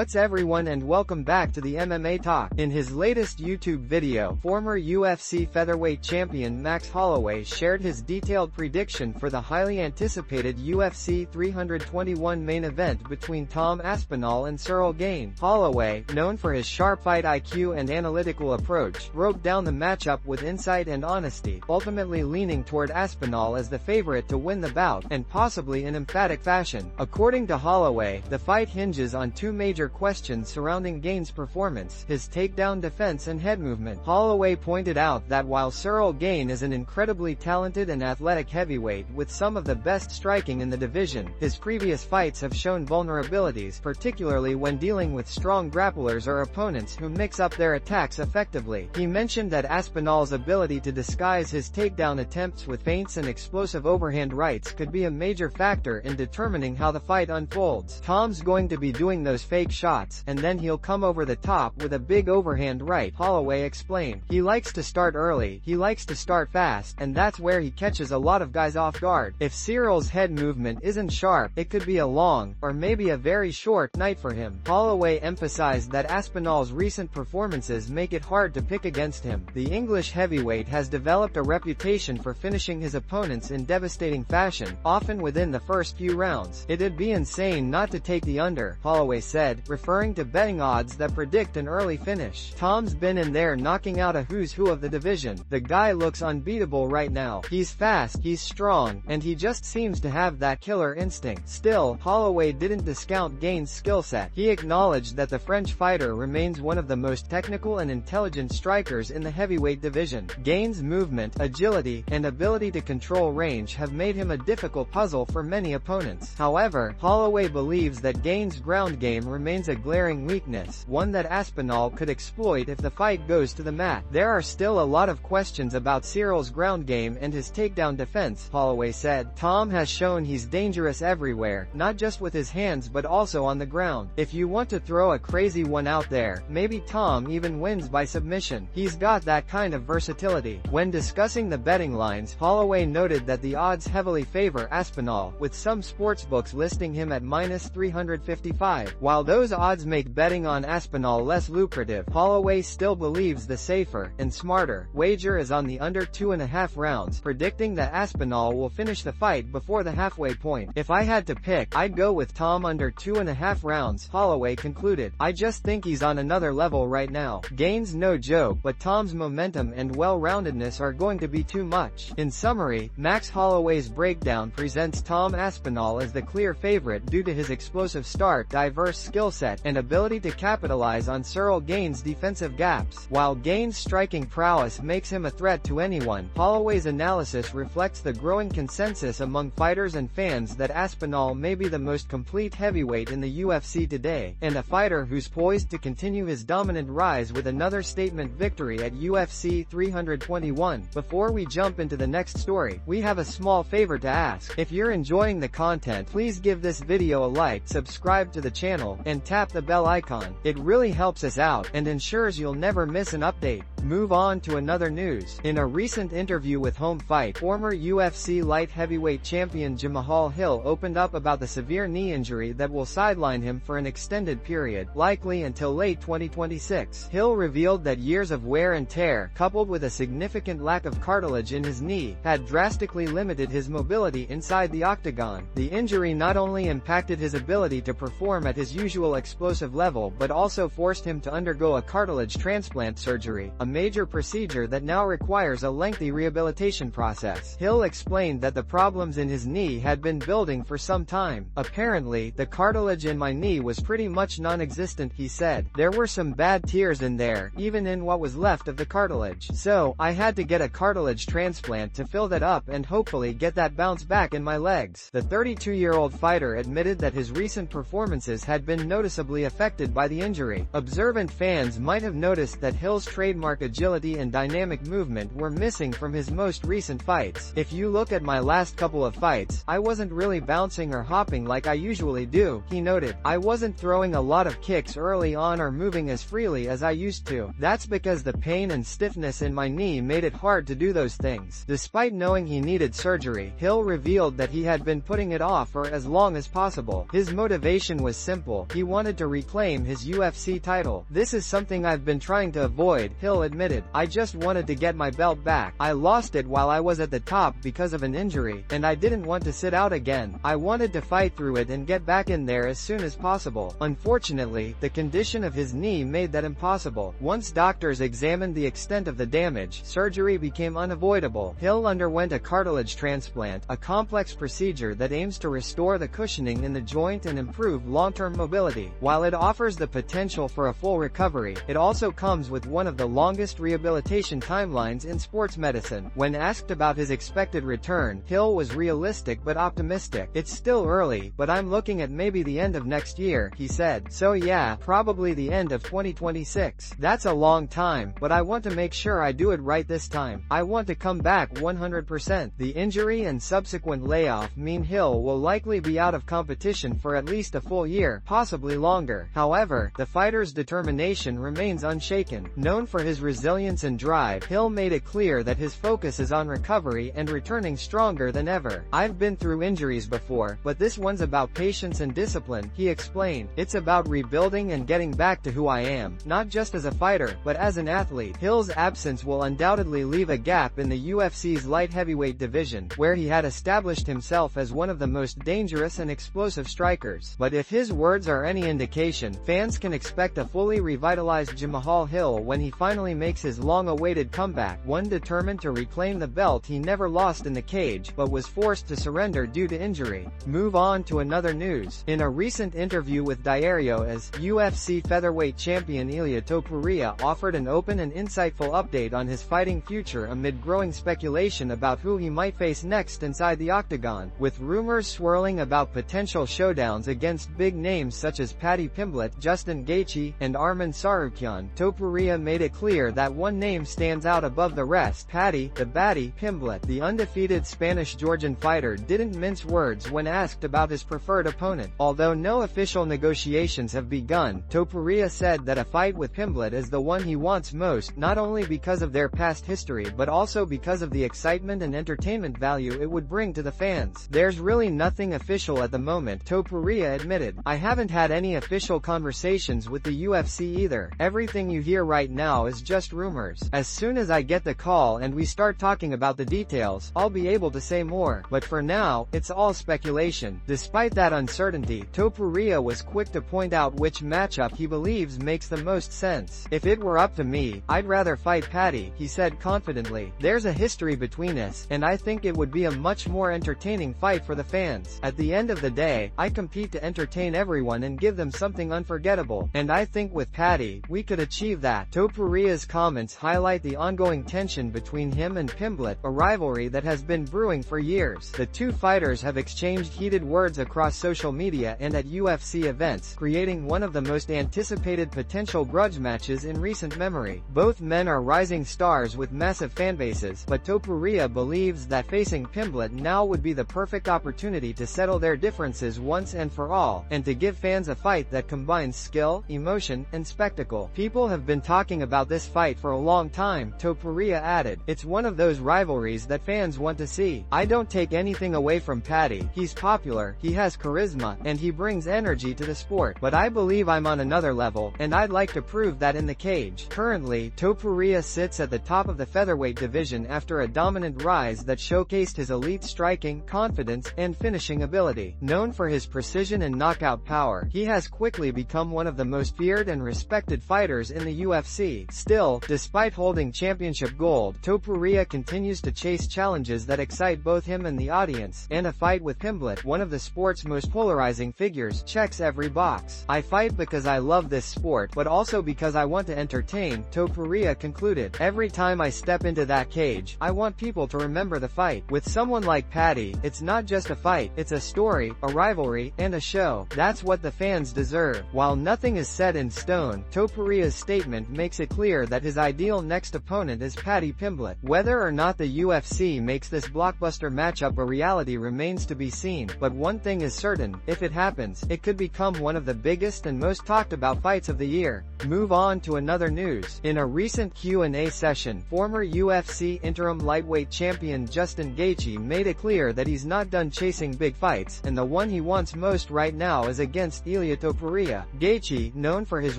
What's everyone and welcome back to the MMA Talk. In his latest YouTube video, former UFC featherweight champion Max Holloway shared his detailed prediction for the highly anticipated UFC 321 main event between Tom Aspinall and Ciryl Gane. Holloway, known for his sharp fight IQ and analytical approach, broke down the matchup with insight and honesty, ultimately leaning toward Aspinall as the favorite to win the bout, and possibly in emphatic fashion. According to Holloway, the fight hinges on two major questions surrounding Gane's performance: his takedown defense and head movement. Holloway pointed out that while Ciryl Gane is an incredibly talented and athletic heavyweight with some of the best striking in the division, his previous fights have shown vulnerabilities, particularly when dealing with strong grapplers or opponents who mix up their attacks effectively. He mentioned that Aspinall's ability to disguise his takedown attempts with feints and explosive overhand rights could be a major factor in determining how the fight unfolds. Tom's going to be doing those fake shots, and then he'll come over the top with a big overhand right, Holloway explained. He likes to start early, he likes to start fast, and that's where he catches a lot of guys off guard. If Cyryl's head movement isn't sharp, it could be a long, or maybe a very short, night for him. Holloway emphasized that Aspinall's recent performances make it hard to pick against him. The English heavyweight has developed a reputation for finishing his opponents in devastating fashion, often within the first few rounds. It'd be insane not to take the under, Holloway said, referring to betting odds that predict an early finish. Tom's been in there knocking out a who's who of the division. The guy looks unbeatable right now. He's fast, he's strong, and he just seems to have that killer instinct. Still, Holloway didn't discount Gane's skill set. He acknowledged that the French fighter remains one of the most technical and intelligent strikers in the heavyweight division. Gane's movement, agility, and ability to control range have made him a difficult puzzle for many opponents. However, Holloway believes that Gane's ground game remains a glaring weakness, one that Aspinall could exploit if the fight goes to the mat. There are still a lot of questions about Cyryl's ground game and his takedown defense, Holloway said. Tom has shown he's dangerous everywhere, not just with his hands but also on the ground. If you want to throw a crazy one out there, maybe Tom even wins by submission. He's got that kind of versatility. When discussing the betting lines, Holloway noted that the odds heavily favor Aspinall, with some sportsbooks listing him at -355. While those odds make betting on Aspinall less lucrative, Holloway still believes the safer, and smarter, wager is on the under 2.5 rounds, predicting that Aspinall will finish the fight before the halfway point. If I had to pick, I'd go with Tom under 2.5 rounds, Holloway concluded. I just think he's on another level right now. Gane's no joke, but Tom's momentum and well-roundedness are going to be too much. In summary, Max Holloway's breakdown presents Tom Aspinall as the clear favorite due to his explosive start, diverse skill set, and ability to capitalize on Ciryl Gane's defensive gaps. While Gane's striking prowess makes him a threat to anyone, Holloway's analysis reflects the growing consensus among fighters and fans that Aspinall may be the most complete heavyweight in the UFC today, and a fighter who's poised to continue his dominant rise with another statement victory at UFC 321. Before we jump into the next story, we have a small favor to ask. If you're enjoying the content, please give this video a like, subscribe to the channel, and tap the bell icon. It really helps us out, and ensures you'll never miss an update. Move on to another news. In a recent interview with Home Fight, former UFC light heavyweight champion Jamahal Hill opened up about the severe knee injury that will sideline him for an extended period, likely until late 2026. Hill revealed that years of wear and tear, coupled with a significant lack of cartilage in his knee, had drastically limited his mobility inside the octagon. The injury not only impacted his ability to perform at his usual explosive level but also forced him to undergo a cartilage transplant surgery, a major procedure that now requires a lengthy rehabilitation process. Hill explained that the problems in his knee had been building for some time. Apparently, the cartilage in my knee was pretty much non-existent, he said. There were some bad tears in there, even in what was left of the cartilage. So, I had to get a cartilage transplant to fill that up and hopefully get that bounce back in my legs. The 32-year-old fighter admitted that his recent performances had been noticeably affected by the injury. Observant fans might have noticed that Hill's trademark agility and dynamic movement were missing from his most recent fights. If you look at my last couple of fights, I wasn't really bouncing or hopping like I usually do, he noted. I wasn't throwing a lot of kicks early on or moving as freely as I used to. That's because the pain and stiffness in my knee made it hard to do those things. Despite knowing he needed surgery, Hill revealed that he had been putting it off for as long as possible. His motivation was simple. He he wanted to reclaim his UFC title. "This is something I've been trying to avoid," Hill admitted. "I just wanted to get my belt back. I lost it while I was at the top because of an injury, and I didn't want to sit out again. I wanted to fight through it and get back in there as soon as possible. Unfortunately, the condition of his knee made that impossible. Once doctors examined the extent of the damage, surgery became unavoidable." Hill underwent a cartilage transplant, a complex procedure that aims to restore the cushioning in the joint and improve long-term mobility. While it offers the potential for a full recovery, it also comes with one of the longest rehabilitation timelines in sports medicine. When asked about his expected return, Hill was realistic but optimistic. "It's still early, but I'm looking at maybe the end of next year," he said. "So yeah, probably the end of 2026. That's a long time, but I want to make sure I do it right this time. I want to come back 100%. The injury and subsequent layoff mean Hill will likely be out of competition for at least a full year, possibly longer. However, the fighter's determination remains unshaken. Known for his resilience and drive, Hill made it clear that his focus is on recovery and returning stronger than ever. "I've been through injuries before, but this one's about patience and discipline," he explained. "It's about rebuilding and getting back to who I am, not just as a fighter, but as an athlete." Hill's absence will undoubtedly leave a gap in the UFC's light heavyweight division, where he had established himself as one of the most dangerous and explosive strikers. But if his words are any indication, fans can expect a fully revitalized Jamahal Hill when he finally makes his long-awaited comeback, one determined to reclaim the belt he never lost in the cage, but was forced to surrender due to injury. Move on to another news. In a recent interview with Diario AS, UFC featherweight champion Ilia Topuria offered an open and insightful update on his fighting future amid growing speculation about who he might face next inside the octagon. With rumors swirling about potential showdowns against big names such as Pimblett, Justin Gaethje, and Arman Tsarukyan, Topuria made it clear that one name stands out above the rest: Paddy "the Batty" Pimblett. The undefeated Spanish-Georgian fighter didn't mince words when asked about his preferred opponent. Although no official negotiations have begun, Topuria said that a fight with Pimblett is the one he wants most, not only because of their past history but also because of the excitement and entertainment value it would bring to the fans. "There's really nothing official at the moment," Topuria admitted. "I haven't had any official conversations with the UFC either. Everything you hear right now is just rumors. As soon as I get the call and we start talking about the details, I'll be able to say more. But for now, it's all speculation." Despite that uncertainty, Topuria was quick to point out which matchup he believes makes the most sense. "If it were up to me, I'd rather fight Paddy," he said confidently. "There's a history between us, and I think it would be a much more entertaining fight for the fans. At the end of the day, I compete to entertain everyone and give them something unforgettable, and I think with Paddy, we could achieve that." Topuria's comments highlight the ongoing tension between him and Pimblett, a rivalry that has been brewing for years. The two fighters have exchanged heated words across social media and at UFC events, creating one of the most anticipated potential grudge matches in recent memory. Both men are rising stars with massive fanbases, but Topuria believes that facing Pimblett now would be the perfect opportunity to settle their differences once and for all, and to give fans a fight that combines skill, emotion, and spectacle. "People have been talking about this fight for a long time," Topuria added. "It's one of those rivalries that fans want to see. I don't take anything away from Paddy. He's popular, he has charisma, and he brings energy to the sport. But I believe I'm on another level, and I'd like to prove that in the cage." Currently, Topuria sits at the top of the featherweight division after a dominant rise that showcased his elite striking, confidence, and finishing ability. Known for his precision and knockout power, he has quickly become one of the most feared and respected fighters in the UFC. Still, despite holding championship gold, Topuria continues to chase challenges that excite both him and the audience, and a fight with Pimblett, one of the sport's most polarizing figures, checks every box. "I fight because I love this sport, but also because I want to entertain," Topuria concluded. "Every time I step into that cage, I want people to remember the fight. With someone like Paddy, it's not just a fight, it's a story, a rivalry, and a show. That's what the fans deserve." While nothing is set in stone, Topuria's statement makes it clear that his ideal next opponent is Paddy Pimblett. Whether or not the UFC makes this blockbuster matchup a reality remains to be seen, but one thing is certain: if it happens, it could become one of the biggest and most talked about fights of the year. Move on to another news. In a recent Q&A session, former UFC interim lightweight champion Justin Gaethje made it clear that he's not done chasing big fights, and the one he wants most right now is against Ilia Topuria. Gaethje, known for his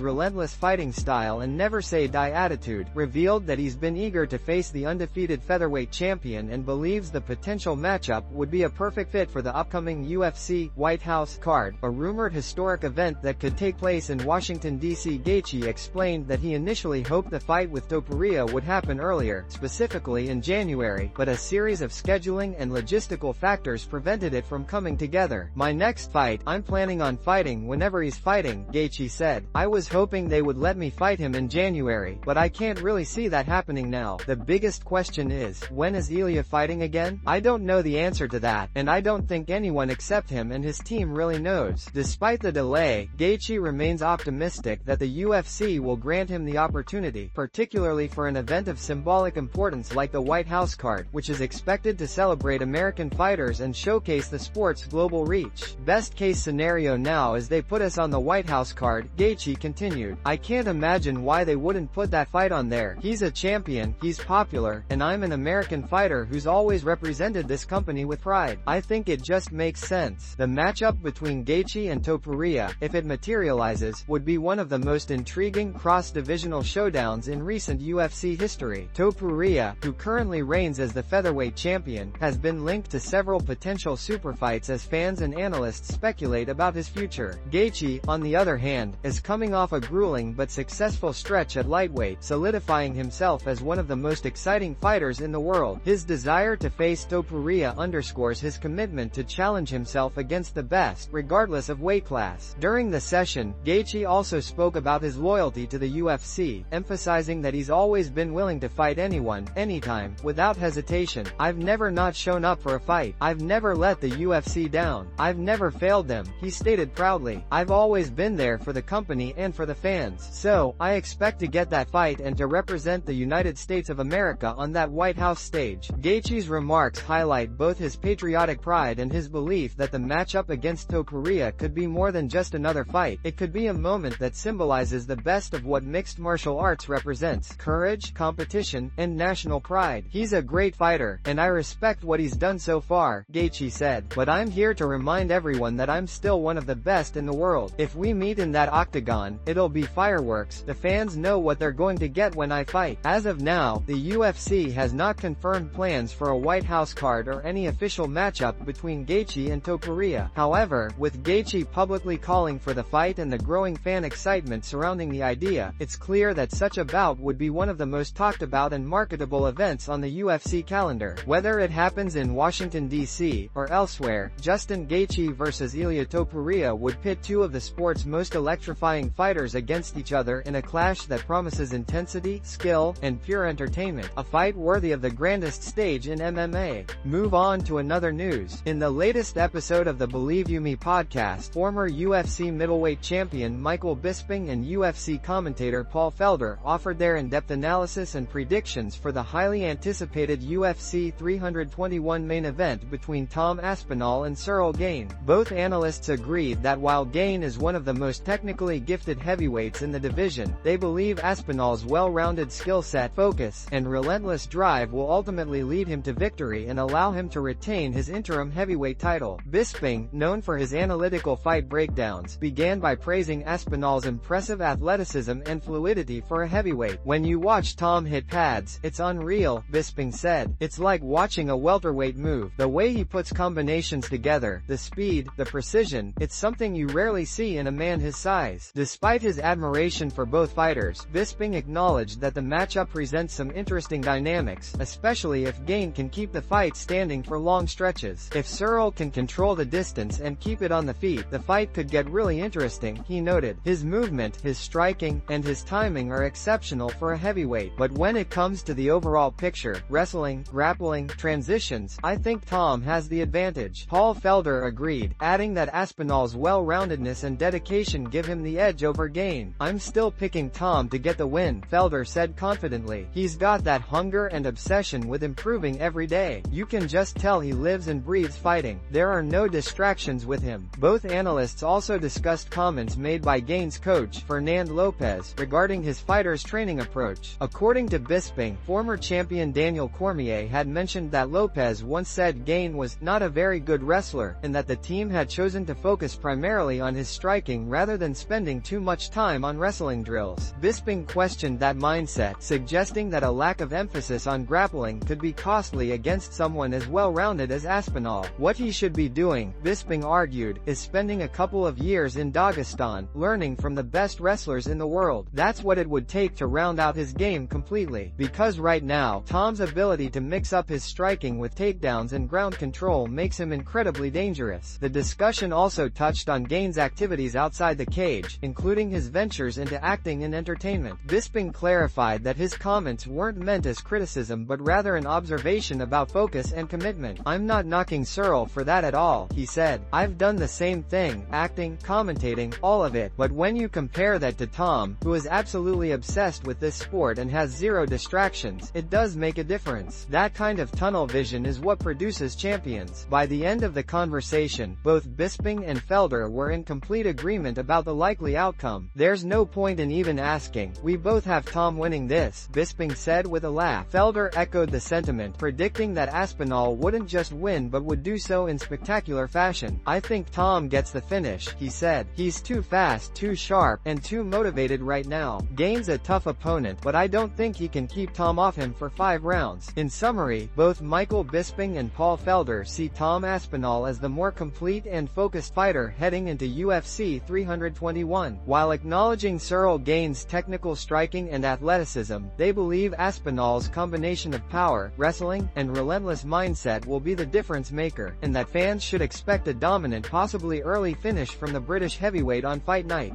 relentless fighting style and never-say-die attitude, revealed that he's been eager to face the undefeated featherweight champion and believes the potential matchup would be a perfect fit for the upcoming UFC White House card, a rumored historic event that could take place in Washington, D.C. Gaethje explained that he initially hoped the fight with Topuria would happen earlier, specifically in January, but a series of scheduling and logistical factors prevented it from coming together. "My next fight, I'm planning on fighting whenever he's fighting," Gaethje said. "I was hoping they would let me fight him in January, but I can't really see that happening now. The biggest question is, when is Ilia fighting again? I don't know the answer to that, and I don't think anyone except him and his team really knows." Despite the delay, Gaethje remains optimistic that the UFC will grant him the opportunity, particularly for an event of symbolic importance like the White House card, which is expected to celebrate American fighters and showcase the sport's global reach. "Best case scenario now is they put us on the White House card," Gaethje continued. "I can't imagine why they wouldn't put that fight on there. He's a champion, he's popular, and I'm an American fighter who's always represented this company with pride. I think it just makes sense." The matchup between Gaethje and Topuria, if it materializes, would be one of the most intriguing cross-divisional showdowns in recent UFC history. Topuria, who currently reigns as the featherweight champion, has been linked to several potential superfights as fans and analysts speculate about his future. Gaethje, on the other hand, is coming off a grueling but successful stretch at lightweight, solidifying himself as one of the most exciting fighters in the world. His desire to face Topuria underscores his commitment to challenge himself against the best, regardless of weight class. During the session, Gaethje also spoke about his loyalty to the UFC, emphasizing that he's always been willing to fight anyone, anytime, without hesitation. "I've never not shown up for a fight. I've never let the UFC down. I've never failed them," he stated proudly. "I've always been there for the company and for the fans. So, I expect to get that fight and to represent the United States of America on that White House stage." Gaethje's remarks highlight both his patriotic pride and his belief that the matchup against Topuria could be more than just another fight. It could be a moment that symbolizes the best of what mixed martial arts represents: courage, competition, and national pride. "He's a great fighter, and I respect what he's done so far," Gaethje said, "but I'm here to remind everyone that I'm still one of the best in the world. If we meet in that octagon, it'll be fireworks. The fans know what they're going to get when I fight." As of now, the UFC has not confirmed plans for a White House card or any official matchup between Gaethje and Topuria. However, with Gaethje publicly calling for the fight and the growing fan excitement surrounding the idea, it's clear that such a bout would be one of the most talked about and marketable events on the UFC calendar. Whether it happens in Washington, D.C., or elsewhere, Justin Gaethje versus Ilia Topuria would pit two of the sport's most electrifying fighters against each other in a clash that promises intensity, skill, and pure entertainment, a fight worthy of the grandest stage in MMA. Move on to another news. In the latest episode of the Believe You Me podcast, former UFC middleweight champion Michael Bisping and UFC commentator Paul Felder offered their in-depth analysis and predictions for the highly anticipated UFC 321 main event between Tom Aspinall and Cyril Gane. Both analysts agreed that while Gane is one of the most technically gifted heavyweights in the division, they believe Aspinall's well-rounded skill set, focus, and relentless drive will ultimately lead him to victory and allow him to retain his interim heavyweight title. Bisping, known for his analytical fight breakdowns, began by praising Aspinall's impressive athleticism and fluidity for a heavyweight. "When you watch Tom hit pads, it's unreal," Bisping said. "It's like watching a welterweight move. The way he puts combinations together, the speed, the precision, it's something you rarely see in a man his size." Despite his admiration for both fighters, Bisping acknowledged that the matchup presents some interesting dynamics, especially if Gane can keep the fight standing for long stretches. "If Cyril can control the distance and keep it on the feet, the fight could get really interesting," he noted. "His movement, his striking, and his timing are exceptional for a heavyweight, but when it comes to the overall picture, wrestling, grappling, transitions, I think Tom has the advantage." Paul Felder agreed, adding that Aspinall's well-roundedness and dedication give him the edge over Gane. "I'm still picking Tom to get the win," Felder said confidently. "He's got that hunger and obsession with improving every day. You can just tell he lives and breathes fighting. There are no distractions with him." Both analysts also discussed comments made by Gane's coach, Fernand Lopez, regarding his fighter's training approach. According to Bisping, former champion Daniel Cormier had mentioned that Lopez once said Gane was not a very good wrestler, and that the team had chosen to focus primarily primarily on his striking rather than spending too much time on wrestling drills. Bisping questioned that mindset, suggesting that a lack of emphasis on grappling could be costly against someone as well-rounded as Aspinall. What he should be doing, Bisping argued, is spending a couple of years in Dagestan, learning from the best wrestlers in the world. That's what it would take to round out his game completely. Because right now, Tom's ability to mix up his striking with takedowns and ground control makes him incredibly dangerous. The discussion also touched on Gaines' activities outside the cage, including his ventures into acting and entertainment. Bisping clarified that his comments weren't meant as criticism but rather an observation about focus and commitment. "I'm not knocking Searle for that at all," he said. "I've done the same thing, acting, commentating, all of it. But when you compare that to Tom, who is absolutely obsessed with this sport and has zero distractions, it does make a difference. That kind of tunnel vision is what produces champions." By the end of the conversation, both Bisping and Felder were in complete agreement about the likely outcome. "There's no point in even asking. We both have Tom winning this," Bisping said with a laugh. Felder echoed the sentiment, predicting that Aspinall wouldn't just win but would do so in spectacular fashion. "I think Tom gets the finish," he said. "He's too fast, too sharp, and too motivated right now. Gaines a tough opponent, but I don't think he can keep Tom off him for 5 rounds." In summary, both Michael Bisping and Paul Felder see Tom Aspinall as the more complete and focused fighter heading into UFC 321. While acknowledging Cyril Gaines' technical striking and athleticism, they believe Aspinall's combination of power, wrestling, and relentless mindset will be the difference maker, and that fans should expect a dominant, possibly early finish from the British heavyweight on fight night.